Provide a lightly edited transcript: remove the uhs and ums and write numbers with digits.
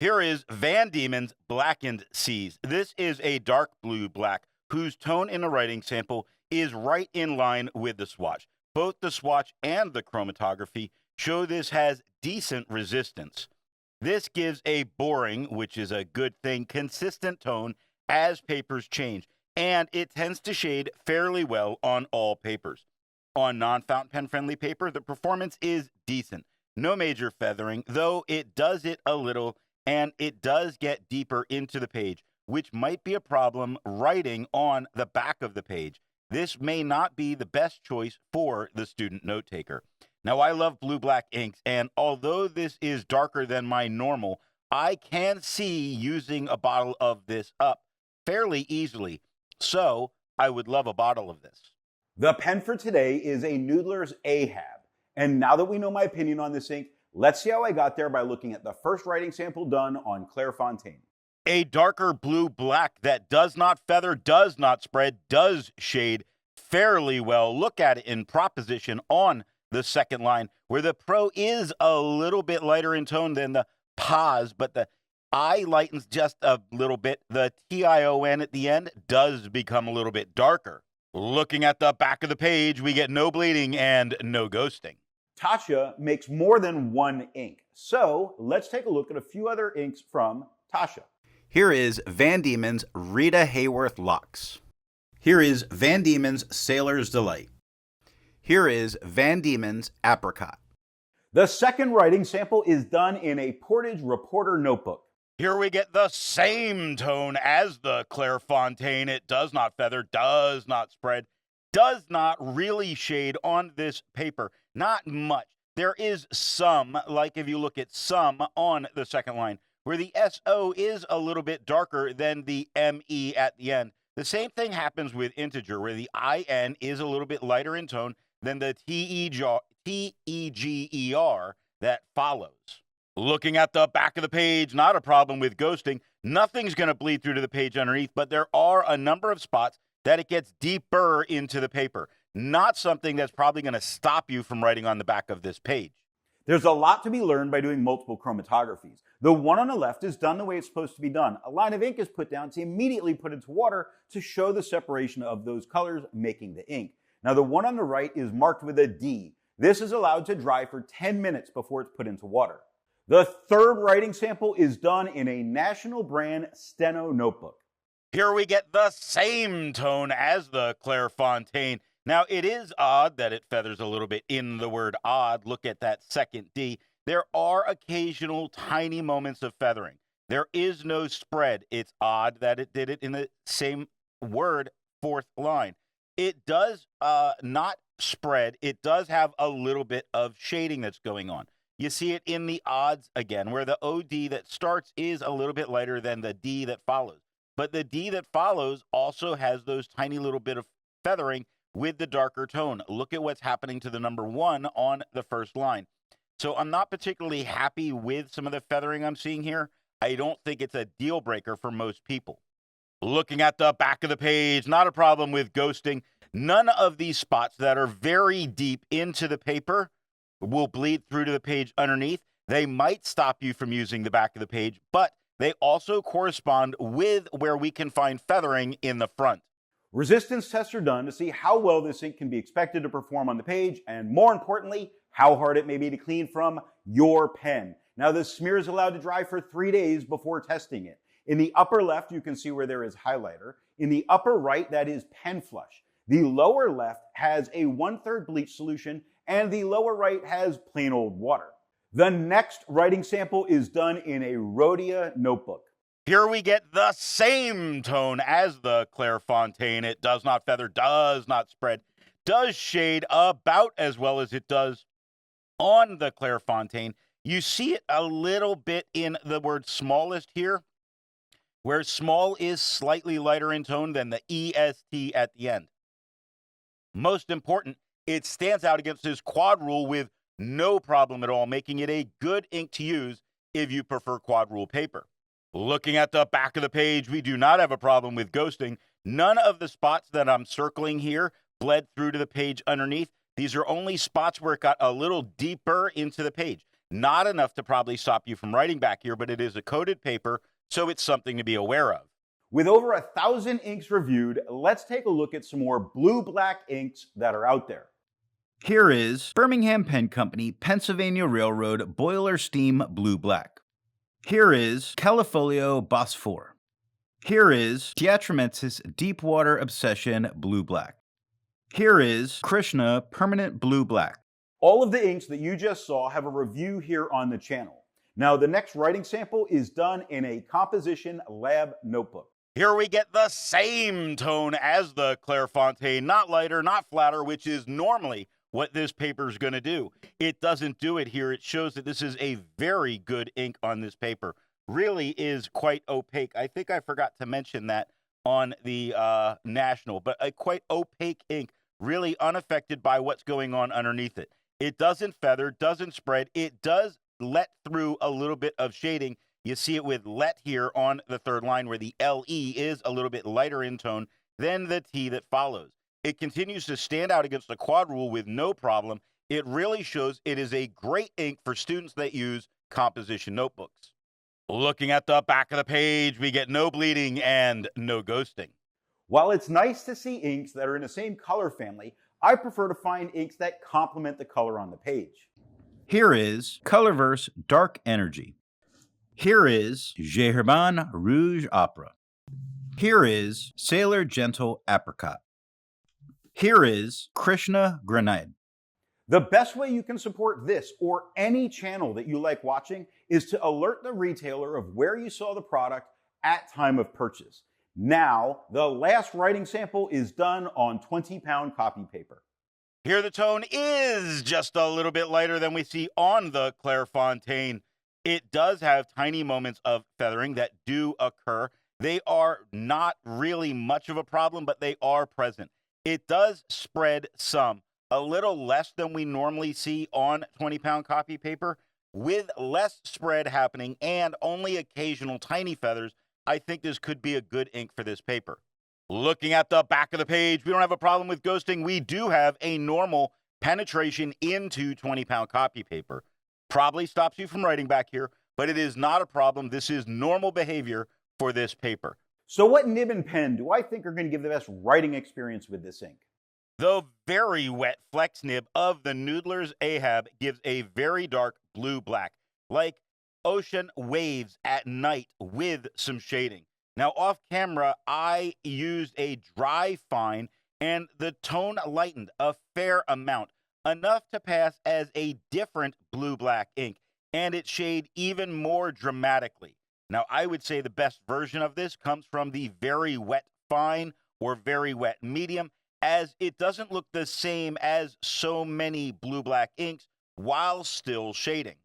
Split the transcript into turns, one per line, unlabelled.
Here is Van Dieman's Blackened Seas. This is a dark blue black whose tone in the writing sample is right in line with the swatch. Both the swatch and the chromatography show this has decent resistance. This gives a boring, which is a good thing, consistent tone as papers change, and it tends to shade fairly well on all papers. On non-fountain pen friendly paper, the performance is decent. No major feathering, though it does it a little, and it does get deeper into the page, which might be a problem writing on the back of the page. This may not be the best choice for the student note taker. Now, I love blue-black inks, and although this is darker than my normal, I can see using a bottle of this up fairly easily. So, I would love a bottle of this.
The pen for today is a Noodler's Ahab. And now that we know my opinion on this ink, let's see how I got there by looking at the first writing sample done on Clairfontaine.
A darker blue-black that does not feather, does not spread, does shade fairly well. Look at it in proposition on the second line, where the pro is a little bit lighter in tone than the pos, but the I lightens just a little bit. The TION at the end does become a little bit darker. Looking at the back of the page, we get no bleeding and no ghosting.
Tasha makes more than one ink. So let's take a look at a few other inks from Tasha.
Here is Van Dieman's Rita Hayworth Lux. Here is Van Dieman's Sailor's Delight. Here is Van Dieman's Apricot.
The second writing sample is done in a Portage Reporter notebook.
Here we get the same tone as the Clairfontaine. It does not feather, does not spread, does not really shade on this paper. Not much. There is some, like if you look at some on the second line, where the SO is a little bit darker than the ME at the end. The same thing happens with integer, where the IN is a little bit lighter in tone than the TEGER that follows. Looking at the back of the page, not a problem with ghosting. Nothing's going to bleed through to the page underneath, but there are a number of spots that it gets deeper into the paper. Not something that's probably going to stop you from writing on the back of this page.
There's a lot to be learned by doing multiple chromatographies. The one on the left is done the way it's supposed to be done. A line of ink is put down to immediately put into water to show the separation of those colors, making the ink. Now the one on the right is marked with a D. This is allowed to dry for 10 minutes before it's put into water. The third writing sample is done in a national brand Steno notebook.
Here we get the same tone as the Clairfontaine. Now, it is odd that it feathers a little bit in the word odd. Look at that second D. There are occasional tiny moments of feathering. There is no spread. It's odd that it did it in the same word, fourth line. It does not spread. It does have a little bit of shading that's going on. You see it in the odds again, where the OD that starts is a little bit lighter than the D that follows. But the D that follows also has those tiny little bit of feathering with the darker tone. Look at what's happening to the number 1 on the first line. So I'm not particularly happy with some of the feathering I'm seeing here. I don't think it's a deal breaker for most people. Looking at the back of the page, not a problem with ghosting. None of these spots that are very deep into the paper will bleed through to the page underneath. They might stop you from using the back of the page, but they also correspond with where we can find feathering in the front.
Resistance tests are done to see how well this ink can be expected to perform on the page, and more importantly, how hard it may be to clean from your pen. Now, the smear is allowed to dry for 3 days before testing it. In the upper left, you can see where there is highlighter. In the upper right, that is pen flush. The lower left has a 1/3 bleach solution, and the lower right has plain old water. The next writing sample is done in a Rhodia notebook.
Here we get the same tone as the Clairfontaine. It does not feather, does not spread, does shade about as well as it does on the Clairfontaine. You see it a little bit in the word smallest here, where small is slightly lighter in tone than the EST at the end. Most important, it stands out against this quad rule with no problem at all, making it a good ink to use if you prefer quad rule paper. Looking at the back of the page, we do not have a problem with ghosting. None of the spots that I'm circling here bled through to the page underneath. These are only spots where it got a little deeper into the page. Not enough to probably stop you from writing back here, but it is a coated paper, so it's something to be aware of.
With over 1,000 inks reviewed, let's take a look at some more blue-black inks that are out there. Here is Birmingham Pen Company, Pennsylvania Railroad Boiler Steam Blue Black. Here is Califolio Bosphore. Here is Teatramentis Deepwater Obsession Blue Black. Here is Krishna Permanent Blue Black. All of the inks that you just saw have a review here on the channel. Now, the next writing sample is done in a composition lab notebook.
Here we get the same tone as the Clairfontaine, not lighter, not flatter, which is normally what this paper is going to do. It doesn't do it here. It shows that this is a very good ink on this paper. Really is quite opaque. I think I forgot to mention that on the National, but a quite opaque ink, really unaffected by what's going on underneath it. It doesn't feather, doesn't spread. It does let through a little bit of shading. You see it with let here on the third line where the LE is a little bit lighter in tone than the T that follows. It continues to stand out against the quad rule with no problem. It really shows it is a great ink for students that use composition notebooks. Looking at the back of the page, we get no bleeding and no ghosting.
While it's nice to see inks that are in the same color family, I prefer to find inks that complement the color on the page. Here is Colorverse Dark Energy. Here is Geherban Rouge Opera. Here is Sailor Gentle Apricot. Here is Krishna Grenade. The best way you can support this or any channel that you like watching is to alert the retailer of where you saw the product at time of purchase. Now, the last writing sample is done on 20-pound copy paper.
Here the tone is just a little bit lighter than we see on the Clairfontaine. It does have tiny moments of feathering that do occur. They are not really much of a problem, but they are present. It does spread some, a little less than we normally see on 20-pound copy paper. With less spread happening and only occasional tiny feathers, I think this could be a good ink for this paper. Looking at the back of the page, we don't have a problem with ghosting. We do have a normal penetration into 20-pound copy paper. Probably stops you from writing back here, but it is not a problem. This is normal behavior for this paper.
So what nib and pen do I think are going to give the best writing experience with this ink?
The very wet flex nib of the Noodler's Ahab gives a very dark blue-black, like ocean waves at night with some shading. Now, off camera, I used a dry fine, and the tone lightened a fair amount, enough to pass as a different blue-black ink, and it shade even more dramatically. Now, I would say the best version of this comes from the very wet fine or very wet medium, as it doesn't look the same as so many blue-black inks while still shading.